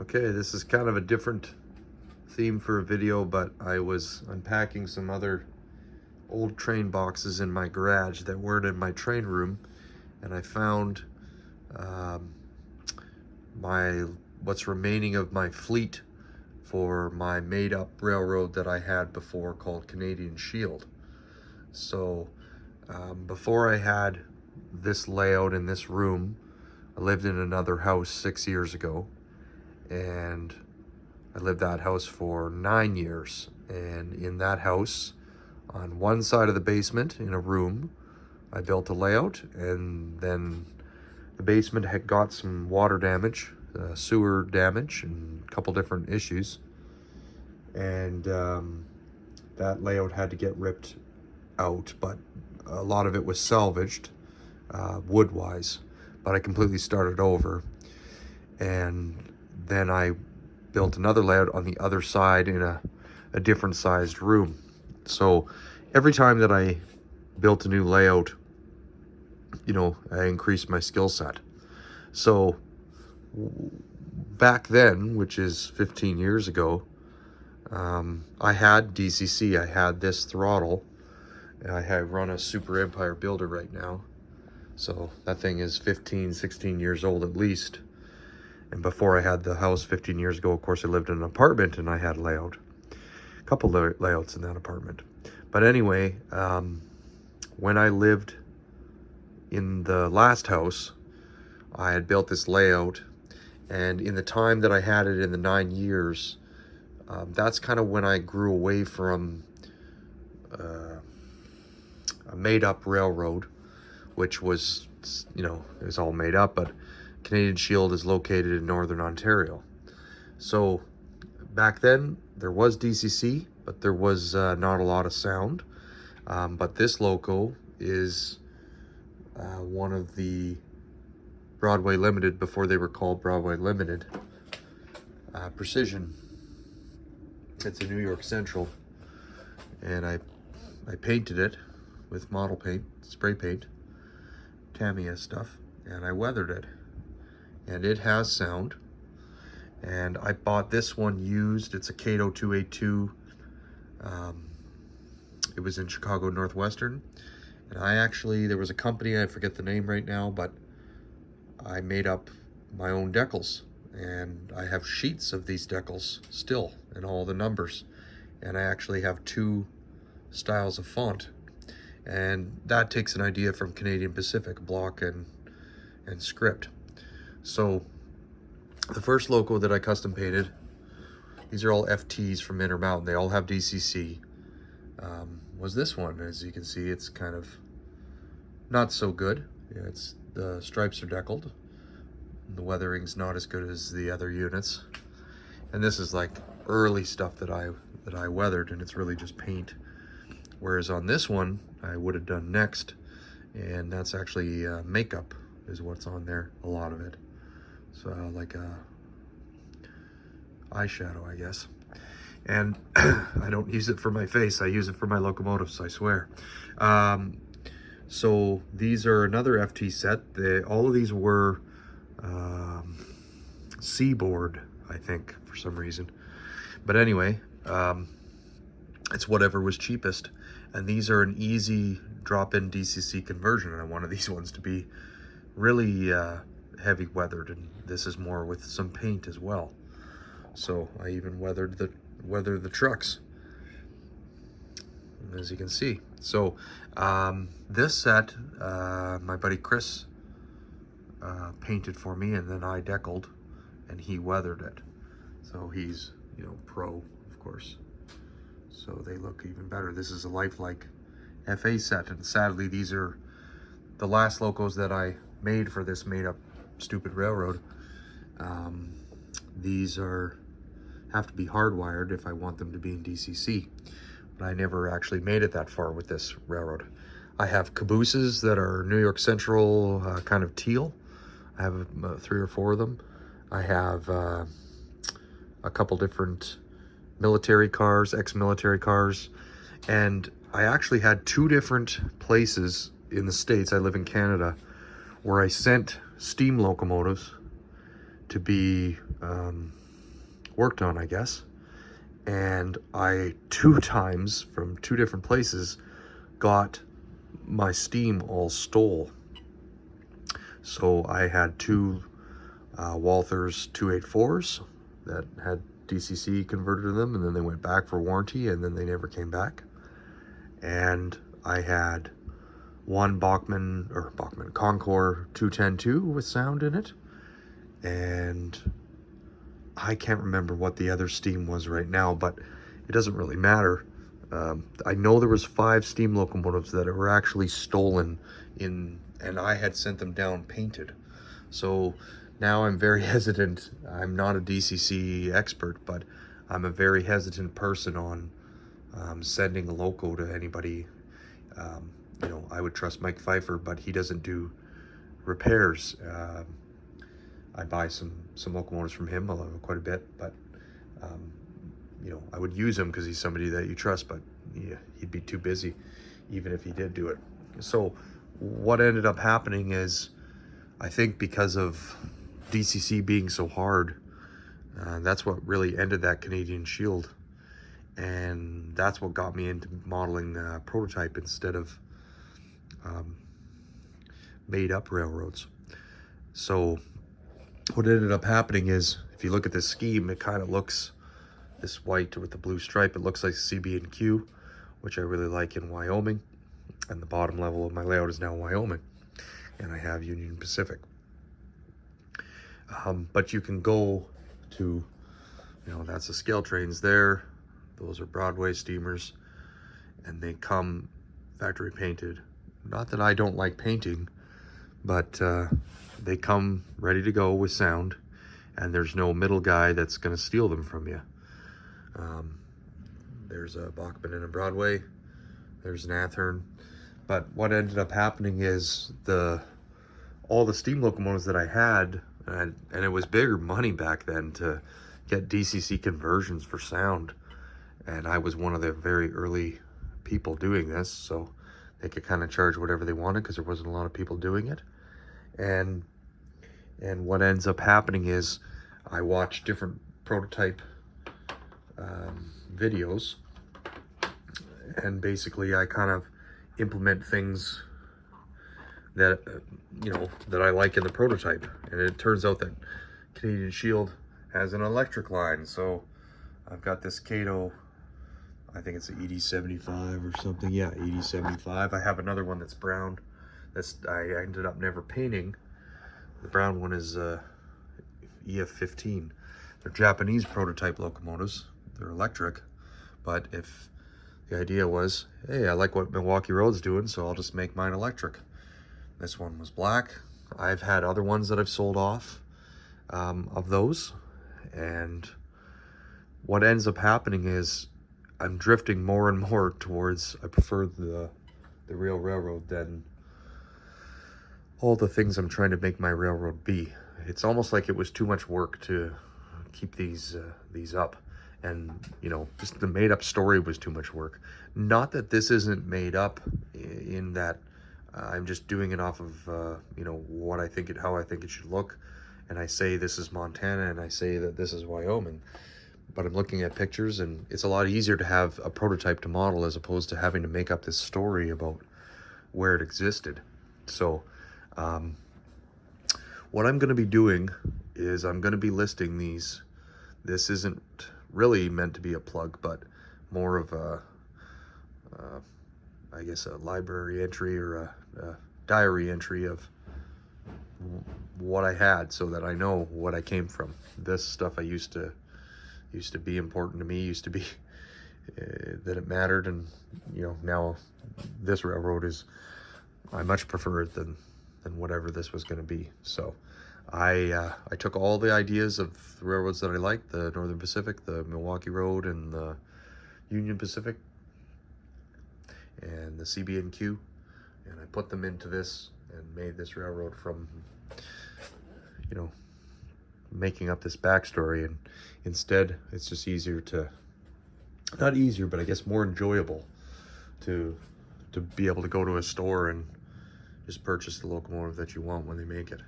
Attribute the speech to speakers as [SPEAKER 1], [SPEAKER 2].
[SPEAKER 1] Okay, this is kind of a different theme for a video, but I was unpacking some other old train boxes in my garage that weren't in my train room, and I found what's remaining of my fleet for my made-up railroad that I had before called Canadian Shield. So before I had this layout in this room, I lived in another house 6 years ago, and I lived that house for 9 years. And in that house, on one side of the basement in a room, I built a layout, and then the basement had got some water damage, sewer damage, and a couple different issues. And that layout had to get ripped out, but a lot of it was salvaged, wood-wise. But I completely started over. And then I built another layout on the other side in a different sized room. So every time that I built a new layout, I increased my skill set. So back then, which is 15 years ago, I had DCC, I had this throttle, and I run a Super Empire builder right now. So that thing is 15, 16 years old at least. And before I had the house 15 years ago, of course, I lived in an apartment, and I had a couple layouts in that apartment. But anyway, when I lived in the last house, I had built this layout, and in the time that I had it in the 9 years, that's kind of when I grew away from a made-up railroad, which was, it was all made up, but Canadian Shield is located in Northern Ontario. So back then there was DCC, but there was not a lot of sound. But this loco is one of the Broadway Limited, before they were called Broadway Limited, Precision. It's a New York Central, and I painted it with model paint, spray paint, Tamiya stuff, and I weathered it. And it has sound. And I bought this one used. It's a Cato 282. It was in Chicago Northwestern. And there was a company, I forget the name right now, but I made up my own decals. And I have sheets of these decals still, and all the numbers. And I actually have 2 styles of font. And that takes an idea from Canadian Pacific, block and script. So the first loco that I custom painted, these are all FTs from Intermountain. They all have DCC. Was this one. As you can see, it's kind of not so good. Yeah, the stripes are deckled. The weathering's not as good as the other units. And this is like early stuff that I weathered, and it's really just paint. Whereas on this one, I would have done next, and that's actually makeup is what's on there, a lot of it. So like a eyeshadow, I guess. And I don't use it for my face, I use it for my locomotives, I swear. So these are another FT set. All of these were Seaboard, I think, for some reason. But anyway, it's whatever was cheapest. And these are an easy drop-in DCC conversion. And I wanted these ones to be really heavy weathered, and this is more with some paint as well. So I even weathered the trucks, as you can see. So this set, my buddy Chris painted for me, and then I deckled, and he weathered it. So he's, pro, of course. So they look even better. This is a lifelike FA set, and sadly these are the last locos that I made for this made-up stupid railroad. These have to be hardwired if I want them to be in DCC, but I never actually made it that far with this railroad. I have cabooses that are New York Central, kind of teal. I have 3 or 4 of them. I have a couple different military cars, ex-military cars, and I actually had 2 different places in the States. I live in Canada, where I sent steam locomotives to be worked on, I guess. And I 2 times from 2 different places got my steam all stole. So I had 2 Walthers 284s that had DCC converted to them, and then they went back for warranty, and then they never came back. And I had 1 Bachmann Concord 210-2 with sound in it, and I can't remember what the other steam was right now, but it doesn't really matter. I know there was 5 steam locomotives that were actually stolen and I had sent them down painted. So now I'm very hesitant. I'm not a DCC expert, but I'm a very hesitant person on sending a loco to anybody. You know, I would trust Mike Pfeiffer, but he doesn't do repairs. I buy some locomotives from him, quite a bit, but you know, I would use him because he's somebody that you trust, but yeah, he'd be too busy even if he did do it. So what ended up happening is, I think because of DCC being so hard, that's what really ended that Canadian Shield, and that's what got me into modeling prototype instead of made up railroads. So what ended up happening is, if you look at this scheme, it kind of looks, this white with the blue stripe, it looks like CB&Q, which I really like in Wyoming. And the bottom level of my layout is now Wyoming. And I have Union Pacific. But you can go to, you know, that's the scale trains there. Those are Broadway steamers. And they come factory painted. Not that I don't like painting, but they come ready to go with sound. And there's no middle guy that's going to steal them from you. There's a Bachmann and a Broadway. There's an Athearn. But what ended up happening is all the steam locomotives that I had, and it was bigger money back then to get DCC conversions for sound. And I was one of the very early people doing this, so they could kind of charge whatever they wanted because there wasn't a lot of people doing it. And what ends up happening is I watch different prototype videos, and basically I kind of implement things that you know, that I like in the prototype. And it turns out that Canadian Shield has an electric line, so I've got this Cato, I think it's an ED75 or something. Yeah, ED75. I have another one that's brown, I ended up never painting. The brown one is EF15. They're Japanese prototype locomotives. They're electric, but if the idea was, hey, I like what Milwaukee Road's doing, so I'll just make mine electric. This one was black. I've had other ones that I've sold off of those, and what ends up happening is I'm drifting more and more towards, I prefer the real railroad than all the things I'm trying to make my railroad be. It's almost like it was too much work to keep these up. And, you know, just the made up story was too much work. Not that this isn't made up, in that I'm just doing it off of, you know, what I think how I think it should look. And I say this is Montana, and I say that this is Wyoming. But I'm looking at pictures, and it's a lot easier to have a prototype to model as opposed to having to make up this story about where it existed. So what I'm going to be doing is I'm going to be listing these. This isn't really meant to be a plug, but more of a, I guess, a library entry or a diary entry of what I had, so that I know what I came from. This stuff used to be important to me, used to be that it mattered, and you know, now this railroad is, I much prefer it than whatever this was going to be. So I took all the ideas of the railroads that I liked, the Northern Pacific, the Milwaukee Road, and the Union Pacific, and the CB&Q, and I put them into this and made this railroad from, you know, making up this backstory. And instead, it's just easier to, not easier, but I guess more enjoyable to be able to go to a store and just purchase the locomotive that you want when they make it.